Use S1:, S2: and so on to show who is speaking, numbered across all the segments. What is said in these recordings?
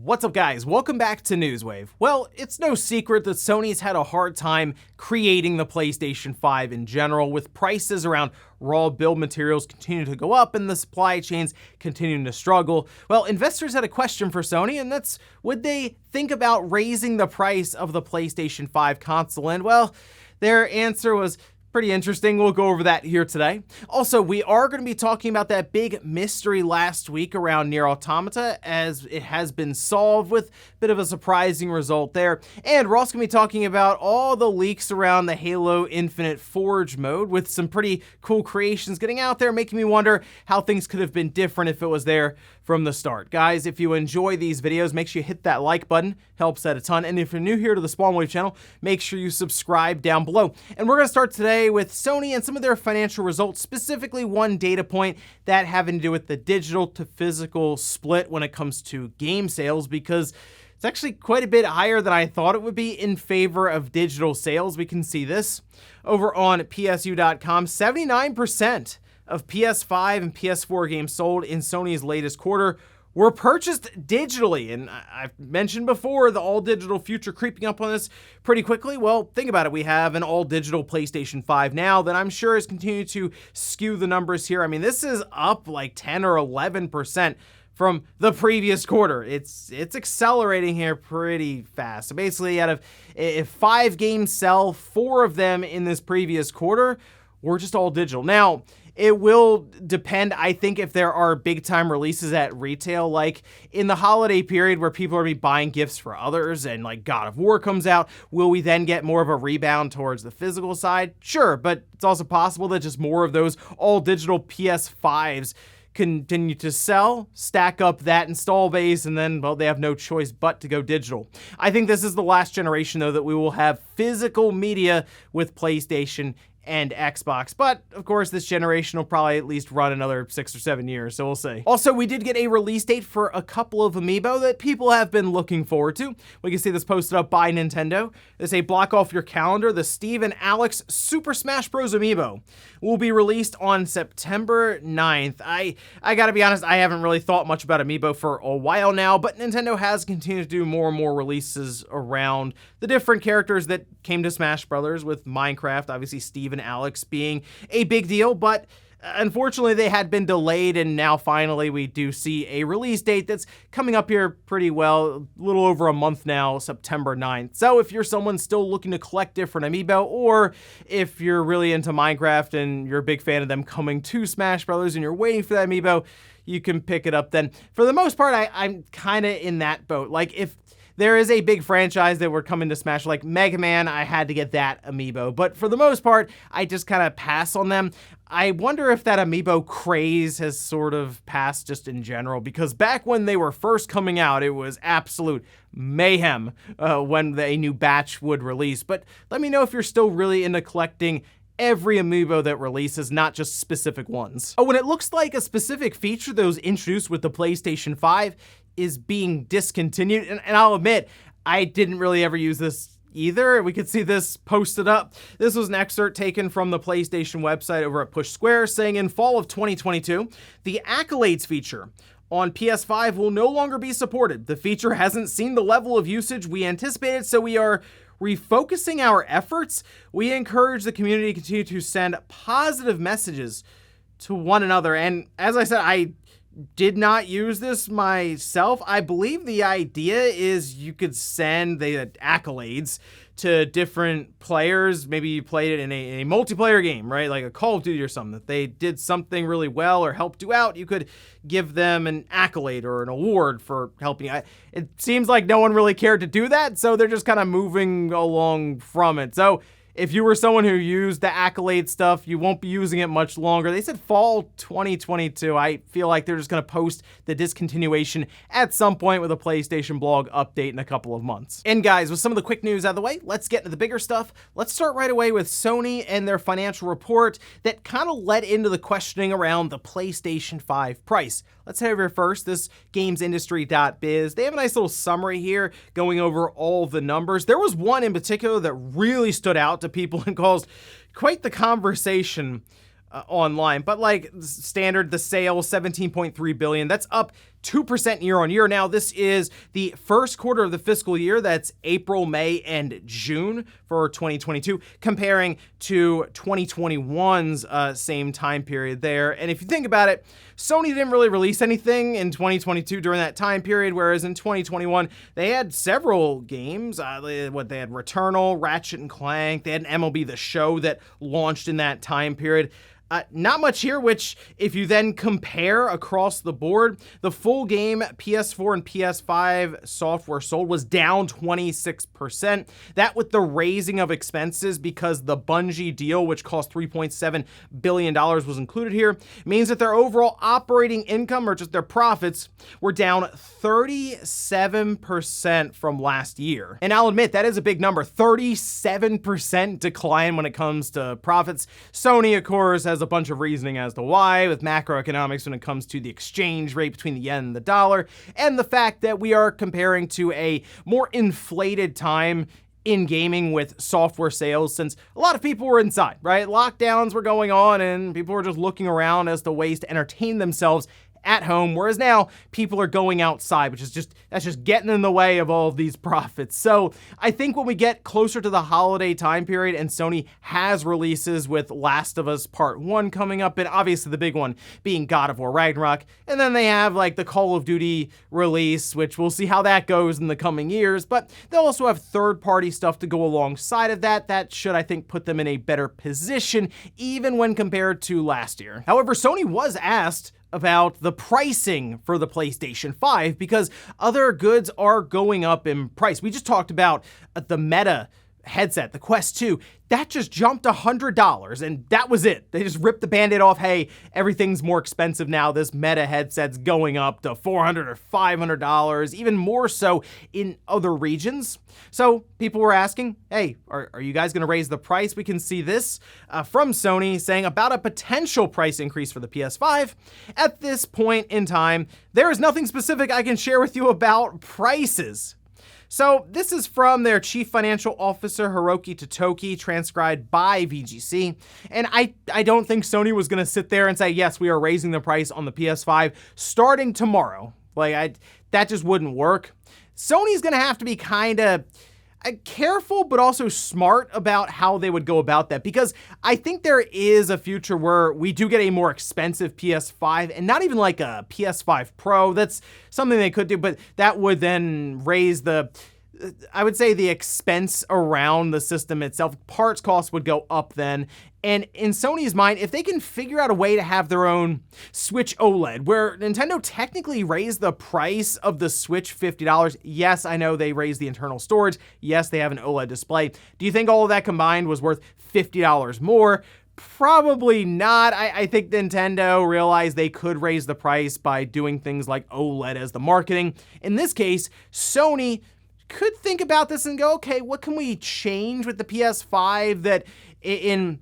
S1: What's up, guys? Welcome back to Newswave. Well, it's no secret that Sony's had a hard time creating the PlayStation 5 in general, with prices around raw build materials continuing to go up and the supply chains continuing to struggle. Well, investors had a question for Sony, and that's, would they think about raising the price of the PlayStation 5 console? And well, their answer was pretty interesting. We'll go over that here today. Also, we are going to be talking about that big mystery last week around Nier Automata, as it has been solved with a bit of a surprising result there. And we're also going to be talking about all the leaks around the Halo Infinite Forge mode, with some pretty cool creations getting out there, making me wonder how things could have been different if it was there from the start. Guys, if you enjoy these videos, make sure you hit that like button. Helps out a ton. And if you're new here to the Spawnwave channel, make sure you subscribe down below. And we're going to start today with Sony and some of their financial results, specifically one data point that having to do with the digital to physical split when it comes to game sales, because it's actually quite a bit higher than I thought it would be in favor of digital sales. We can see this over on PSU.com. 79% of PS5 and PS4 games sold in Sony's latest quarter were purchased digitally. And I've mentioned before the all-digital future creeping up on us pretty quickly. Well, think about it. We have an all-digital PlayStation 5 now that I'm sure has continued to skew the numbers here. I mean, this is up like 10 or 11% from the previous quarter. It's accelerating here pretty fast. So basically, out of if 5 games sell, 4 of them in this previous quarter were just all digital. Now, it will depend, I think, if there are big-time releases at retail, like in the holiday period where people are buying gifts for others and like God of War comes out, will we then get more of a rebound towards the physical side? Sure, but it's also possible that just more of those all-digital PS5s continue to sell, stack up that install base, and then, well, they have no choice but to go digital. I think this is the last generation, though, that we will have physical media with PlayStation and Xbox. But of course, this generation will probably at least run another 6 or 7 years, so we'll see. Also, we did get a release date for a couple of Amiibo that people have been looking forward to. We can see this posted up by Nintendo. They say, block off your calendar. The Steve and Alex Super Smash Bros. Amiibo will be released on September 9th. I gotta be honest, I haven't really thought much about Amiibo for a while now, but Nintendo has continued to do more and more releases around the different characters that came to Smash Brothers, with Minecraft, obviously Steve and Alex being a big deal, but unfortunately they had been delayed, and now finally we do see a release date that's coming up here pretty well, a little over a month now, September 9th. So if you're someone still looking to collect different Amiibo, or if you're really into Minecraft and you're a big fan of them coming to Smash Brothers and you're waiting for that Amiibo, you can pick it up then. For the most part, I'm kind of in that boat. Like, if there is a big franchise that we're coming to Smash, like Mega Man, I had to get that Amiibo. But for the most part, I just kind of pass on them. I wonder if that Amiibo craze has sort of passed just in general, because back when they were first coming out, it was absolute mayhem when a new batch would release. But let me know if you're still really into collecting every Amiibo that releases, not just specific ones. Oh, and it looks like a specific feature that was introduced with the PlayStation 5 is being discontinued, and I'll admit, I didn't really ever use this either. We could see this posted up. This was an excerpt taken from the PlayStation website over at Push Square, saying in fall of 2022, the Accolades feature on PS5 will no longer be supported. The feature hasn't seen the level of usage we anticipated, so we are refocusing our efforts. We encourage the community to continue to send positive messages to one another. And as I said, I did not use this myself. I believe the idea is you could send the accolades to different players. Maybe you played it in a multiplayer game, right? Like a Call of Duty or something. If they did something really well or helped you out, you could give them an accolade or an award for helping you. It seems like no one really cared to do that, so they're just kind of moving along from it. So if you were someone who used the Accolade stuff, you won't be using it much longer. They said fall 2022. I feel like they're just going to post the discontinuation at some point with a PlayStation blog update in a couple of months. And guys, with some of the quick news out of the way, let's get into the bigger stuff. Let's start right away with Sony and their financial report that kind of led into the questioning around the PlayStation 5 price. Let's head over first, this gamesindustry.biz. They have a nice little summary here going over all the numbers. There was one in particular that really stood out to people and caused quite the conversation online. But like standard, the sales, 17.3 billion, that's up 2% year on year. Now, this is the first quarter of the fiscal year. That's April, May, and June for 2022, comparing to 2021's same time period there. And if you think about it, Sony didn't really release anything in 2022 during that time period, whereas in 2021, they had several games. They had Returnal, Ratchet and Clank, they had an MLB The Show that launched in that time period. Not much here, which if you then compare across the board, the full game PS4 and PS5 software sold was down 26%. That with the raising of expenses because the Bungie deal, which cost $3.7 billion, was included here, means that their overall operating income, or just their profits, were down 37% from last year. And I'll admit, that is a big number, 37% decline when it comes to profits. Sony, of course, has a bunch of reasoning as to why, with macroeconomics when it comes to the exchange rate between the yen and the dollar, and the fact that we are comparing to a more inflated time in gaming with software sales, since a lot of people were inside, right? Lockdowns were going on and people were just looking around as to ways to entertain themselves at home, whereas now people are going outside, which is that's just getting in the way of all of these profits. So I think when we get closer to the holiday time period and Sony has releases with Last of Us Part 1 coming up, and obviously the big one being God of War Ragnarok, and then they have like the Call of Duty release, which we'll see how that goes in the coming years, but they'll also have third-party stuff to go alongside of that. That should, I think, put them in a better position, even when compared to last year. However, Sony was asked about the pricing for the PlayStation 5 because other goods are going up in price. We just talked about the Meta headset, the Quest 2, that just jumped $100 and that was it. They just ripped the band-aid off. Hey, everything's more expensive now. This Meta headset's going up to $400 or $500, even more so in other regions. So people were asking, hey, are you guys gonna raise the price? We can see this from Sony saying about a potential price increase for the PS5. At this point in time, there is nothing specific I can share with you about prices. So this is from their chief financial officer, Hiroki Totoki, transcribed by VGC. And I don't think Sony was gonna sit there and say, yes, we are raising the price on the PS5 starting tomorrow. That just wouldn't work. Sony's gonna have to be kinda careful, but also smart about how they would go about that, because I think there is a future where we do get a more expensive PS5 and not even like a PS5 Pro. That's something they could do, but that would then raise I would say the expense around the system itself. Parts costs would go up then. And in Sony's mind, if they can figure out a way to have their own Switch OLED, where Nintendo technically raised the price of the Switch $50. Yes, I know they raised the internal storage. Yes, they have an OLED display. Do you think all of that combined was worth $50 more? Probably not. I think Nintendo realized they could raise the price by doing things like OLED as the marketing. In this case, Sony could think about this and go, okay, what can we change with the PS5 that in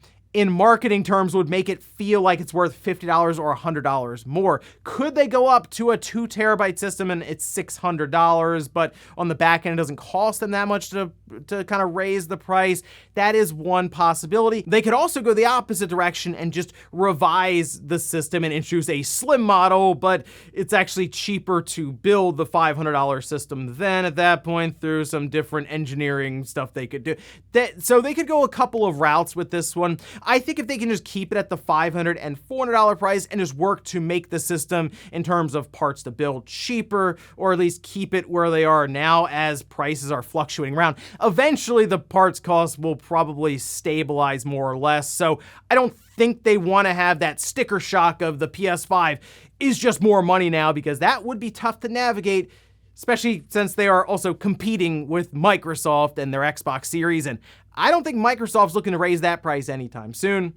S1: marketing terms would make it feel like it's worth $50 or $100 more? Could they go up to a 2 terabyte system and it's $600, but on the back end it doesn't cost them that much to kind of raise the price? That is one possibility. They could also go the opposite direction and just revise the system and introduce a slim model, but it's actually cheaper to build the $500 system then at that point through some different engineering stuff they could do. So they could go a couple of routes with this one. I think if they can just keep it at the $500 and $400 price and just work to make the system in terms of parts to build cheaper, or at least keep it where they are now as prices are fluctuating around, eventually the parts costs will probably stabilize more or less. So I don't think they want to have that sticker shock of the PS5 is just more money now, because that would be tough to navigate, especially since they are also competing with Microsoft and their Xbox Series, and I don't think Microsoft's looking to raise that price anytime soon.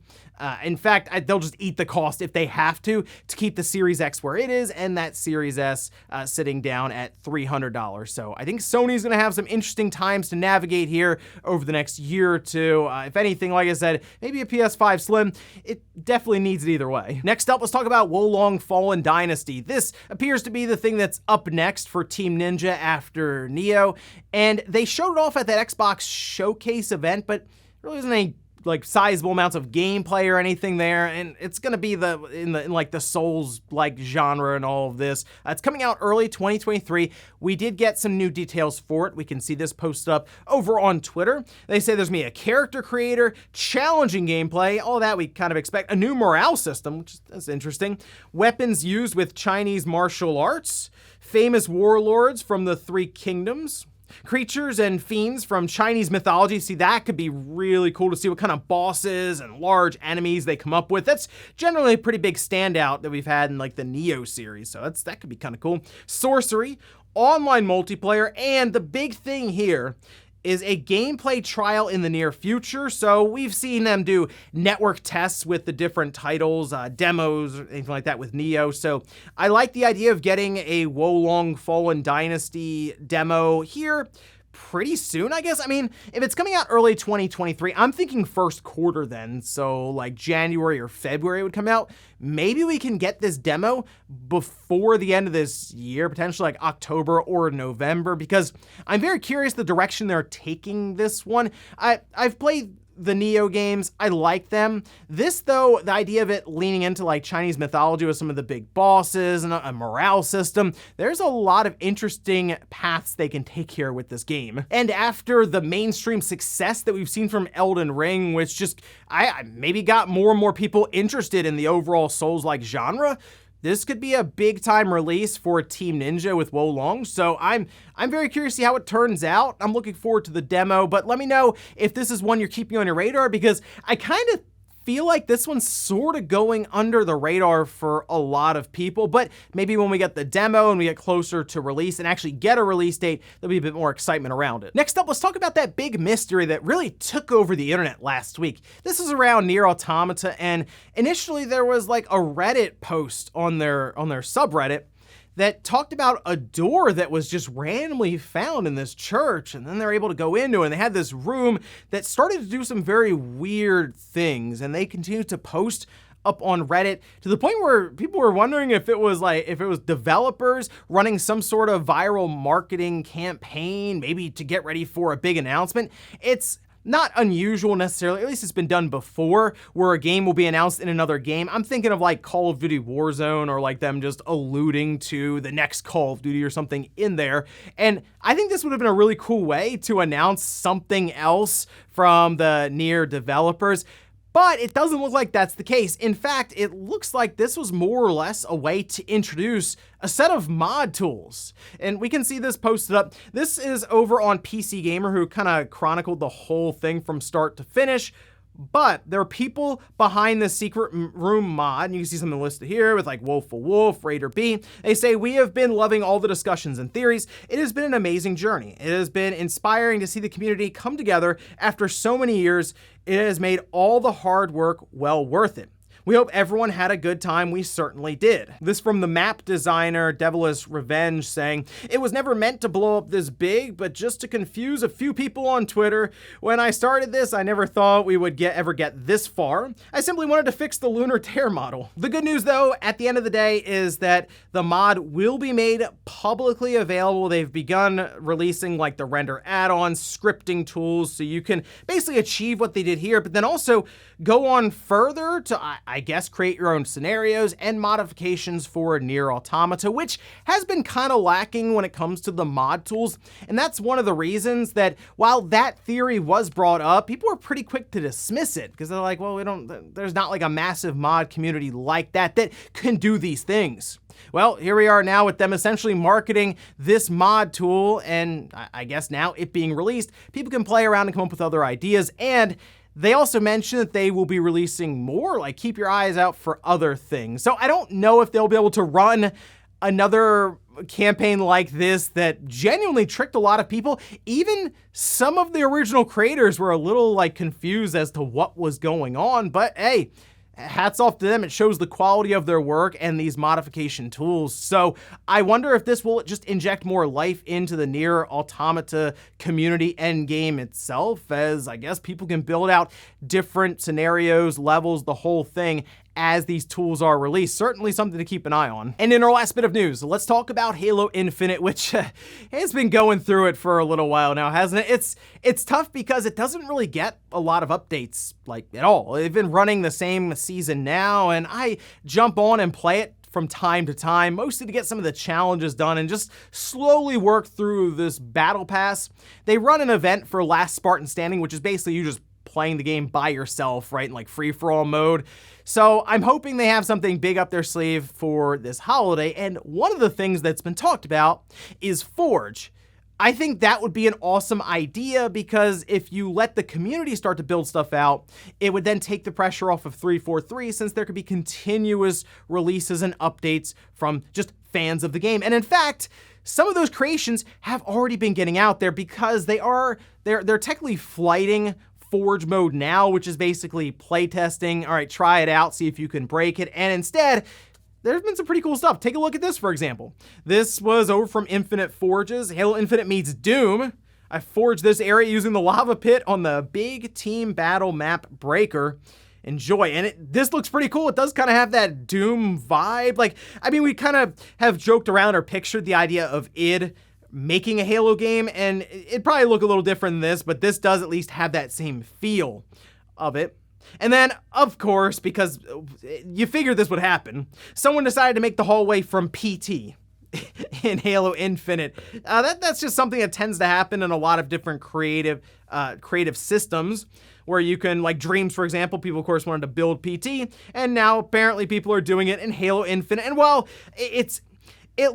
S1: In fact, they'll just eat the cost if they have to keep the Series X where it is and that Series S sitting down at $300. So I think Sony's gonna have some interesting times to navigate here over the next year or two. If anything, like I said, maybe a PS5 Slim. It definitely needs it either way. Next up, let's talk about Wolong Fallen Dynasty. This appears to be the thing that's up next for Team Ninja after Nioh, and they showed it off at that Xbox Showcase event, but there really isn't any like sizable amounts of gameplay or anything there, and it's gonna be in like the Souls like genre and all of this. It's coming out early 2023. We did get some new details for it. We can see this posted up over on Twitter. They say there's gonna be a character creator, challenging gameplay, all that we kind of expect, a new morale system, which is interesting, weapons used with Chinese martial arts, famous warlords from the Three Kingdoms, creatures and fiends from Chinese mythology. See, that could be really cool to see what kind of bosses and large enemies they come up with. That's generally a pretty big standout that we've had in like the Neo series, so that could be kind of cool. Sorcery, online multiplayer, and the big thing here is a gameplay trial in the near future. So we've seen them do network tests with the different titles, demos, or anything like that with Neo. So I like the idea of getting a Wolong Fallen Dynasty demo here pretty soon, I guess. I mean, if it's coming out early 2023, I'm thinking first quarter then, so like January or February would come out. Maybe we can get this demo before the end of this year, potentially like October or November, because I'm very curious the direction they're taking this one. I've played the Neo games, I like them. This though, the idea of it leaning into like Chinese mythology with some of the big bosses and a morale system, there's a lot of interesting paths they can take here with this game. And after the mainstream success that we've seen from Elden Ring, which just, I maybe got more and more people interested in the overall Souls-like genre, this could be a big time release for Team Ninja with Wolong, so I'm very curious to see how it turns out. I'm looking forward to the demo, but let me know if this is one you're keeping on your radar, because I kind of feel like this one's sort of going under the radar for a lot of people, but maybe when we get the demo and we get closer to release and actually get a release date, there'll be a bit more excitement around it. Next up, let's talk about that big mystery that really took over the internet last week. This is around Nier Automata, and initially there was like a Reddit post on their subreddit that talked about a door that was just randomly found in this church, and then they're able to go into it, and they had this room that started to do some very weird things, and they continued to post up on Reddit to the point where people were wondering if it was developers running some sort of viral marketing campaign, maybe to get ready for a big announcement. It's not unusual necessarily, at least it's been done before, where a game will be announced in another game. I'm thinking of like Call of Duty Warzone, or like them just alluding to the next Call of Duty or something in there. And I think this would have been a really cool way to announce something else from the Nier developers. But it doesn't look like that's the case. In fact, it looks like this was more or less a way to introduce a set of mod tools. And we can see this posted up. This is over on PC Gamer, who kind of chronicled the whole thing from start to finish. But there are people behind the secret room mod, and you can see something listed here with like Woeful Wolf, Raider B. They say, "We have been loving all the discussions and theories. It has been an amazing journey. It has been inspiring to see the community come together after so many years. It has made all the hard work well worth it. We hope everyone had a good time. We certainly did." This from the map designer Devilish Revenge, saying, "It was never meant to blow up this big, but just to confuse a few people on Twitter. When I started this, I never thought we would ever get this far. I simply wanted to fix the lunar tear model." The good news though, at the end of the day, is that the mod will be made publicly available. They've begun releasing like the render add-ons, scripting tools, so you can basically achieve what they did here, but then also go on further to, I guess, create your own scenarios and modifications for Nier Automata, which has been kind of lacking when it comes to the mod tools. And that's one of the reasons that while that theory was brought up, people were pretty quick to dismiss it, because they're like, well, there's not like a massive mod community like that can do these things. Well, here we are now with them essentially marketing this mod tool, and I guess now it being released, people can play around and come up with other ideas. And they also mentioned that they will be releasing more, like keep your eyes out for other things. So I don't know if they'll be able to run another campaign like this that genuinely tricked a lot of people. Even some of the original creators were a little like confused as to what was going on, but hey, hats off to them. It shows the quality of their work and these modification tools. So I wonder if this will just inject more life into the Nier Automata community end game itself, as I guess people can build out different scenarios, levels, the whole thing as these tools are released. Certainly something to keep an eye on. And in our last bit of news, let's talk about Halo Infinite, which has been going through it for a little while now, hasn't it? It's tough because it doesn't really get a lot of updates, like, at all. They've been running the same season now, and I jump on and play it from time to time, mostly to get some of the challenges done and just slowly work through this battle pass. They run an event for Last Spartan Standing, which is basically you just playing the game by yourself, right, in like free-for-all mode. So I'm hoping they have something big up their sleeve for this holiday, and one of the things that's been talked about is Forge. I think that would be an awesome idea because if you let the community start to build stuff out, it would then take the pressure off of 343 since there could be continuous releases and updates from just fans of the game. And in fact, some of those creations have already been getting out there because they're technically flighting Forge mode now, which is basically playtesting. All right, try it out, see if you can break it. And instead, there's been some pretty cool stuff. Take a look at this, for example. This was over from Infinite Forges. Halo Infinite meets Doom. I forged this area using the lava pit on the big team battle map Breaker. Enjoy. And this looks pretty cool. It does kind of have that Doom vibe. Like, I mean, we kind of have joked around or pictured the idea of id making a Halo game, and it'd probably look a little different than this, but this does at least have that same feel of it. And then, of course, because you figured this would happen, someone decided to make the hallway from PT in Halo Infinite. That's just something that tends to happen in a lot of different creative systems, where you can, like Dreams, for example, people, of course, wanted to build PT, and now apparently people are doing it in Halo Infinite. And while it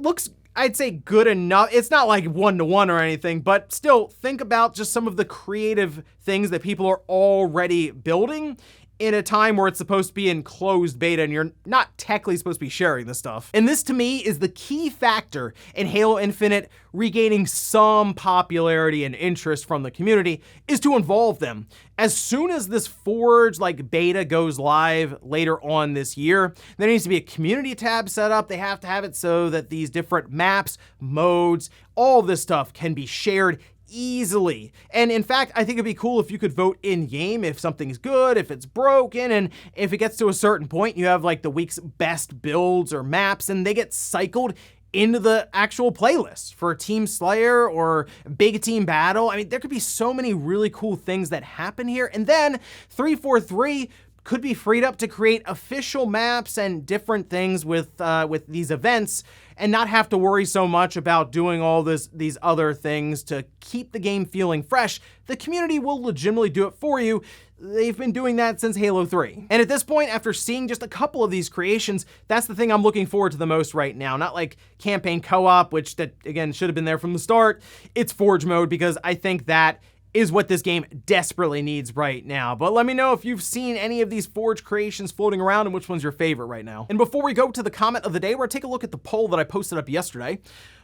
S1: looks, I'd say, good enough. It's not like one-to-one or anything, but still think about just some of the creative things that people are already building in a time where it's supposed to be in closed beta and you're not technically supposed to be sharing this stuff. And this, to me, is the key factor in Halo Infinite regaining some popularity and interest from the community, is to involve them. As soon as this Forge beta goes live later on this year, there needs to be a community tab set up. They have to have it so that these different maps, modes, all this stuff can be shared easily. And in fact, I think it'd be cool if you could vote in-game if something's good, if it's broken, and if it gets to a certain point, you have like the week's best builds or maps, and they get cycled into the actual playlist for Team Slayer or Big Team Battle. I mean, there could be so many really cool things that happen here. And then 343 could be freed up to create official maps and different things with these events, and not have to worry so much about doing all these other things to keep the game feeling fresh. The community will legitimately do it for you. They've been doing that since Halo 3. And at this point, after seeing just a couple of these creations, that's the thing I'm looking forward to the most right now. Not like campaign co-op, which that again should have been there from the start. It's Forge mode, because I think that is what this game desperately needs right now. But let me know if you've seen any of these Forge creations floating around and which one's your favorite right now. And before we go to the comment of the day, we're gonna take a look at the poll that I posted up yesterday,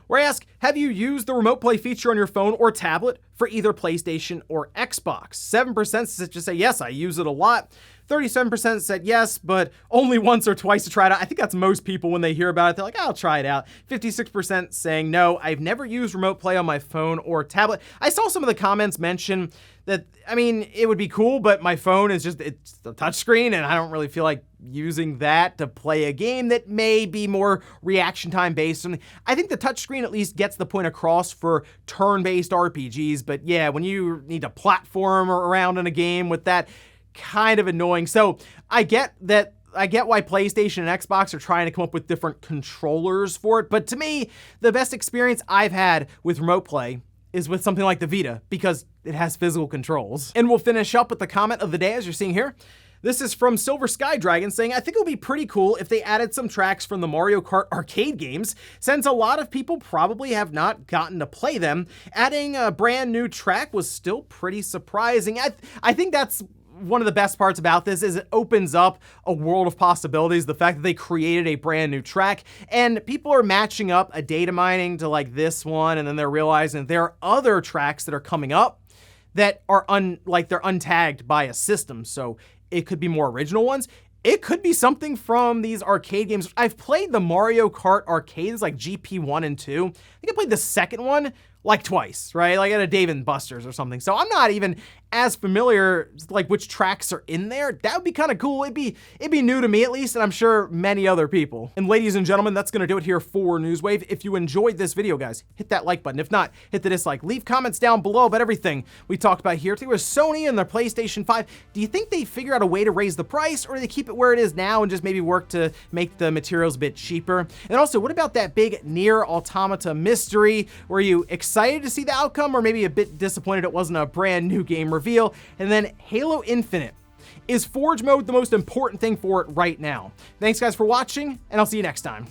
S1: where I ask, have you used the remote play feature on your phone or tablet for either PlayStation or Xbox? 7% just say yes, I use it a lot. 37% said yes, but only once or twice to try it out. I think that's most people when they hear about it. They're like, I'll try it out. 56% saying no, I've never used remote play on my phone or tablet. I saw some of the comments mention that, I mean, it would be cool, but my phone is just, it's a touchscreen, and I don't really feel like using that to play a game that may be more reaction time based. I think the touchscreen at least gets the point across for turn-based RPGs, but yeah, when you need to platform around in a game with that, kind of annoying. So I get why PlayStation and Xbox are trying to come up with different controllers for it, but to me, the best experience I've had with remote play is with something like the Vita, because it has physical controls. And we'll finish up with the comment of the day, as you're seeing here. This is from Silver Sky Dragon saying, I think it would be pretty cool if they added some tracks from the Mario Kart arcade games, since a lot of people probably have not gotten to play them. Adding a brand new track was still pretty surprising. I think that's one of the best parts about this, is it opens up a world of possibilities. The fact that they created a brand new track, and people are matching up a data mining to like this one, and then they're realizing that there are other tracks that are coming up that are they're untagged by a system. So it could be more original ones. It could be something from these arcade games. I've played the Mario Kart arcades, like GP1 and 2. I think I played the second one like twice, right? Like at a Dave & Buster's or something. So I'm not even as familiar, like which tracks are in there, that would be kind of cool. It'd be new to me at least, and I'm sure many other people. And ladies and gentlemen, that's gonna do it here for Newswave. If you enjoyed this video, guys, hit that like button. If not, hit the dislike. Leave comments down below about everything we talked about here. Today was Sony and their PlayStation 5. Do you think they figure out a way to raise the price, or do they keep it where it is now and just maybe work to make the materials a bit cheaper? And also, what about that big Nier Automata mystery? Were you excited to see the outcome, or maybe a bit disappointed it wasn't a brand new game reveal? And then Halo Infinite. Is Forge mode the most important thing for it right now? Thanks guys for watching, and I'll see you next time.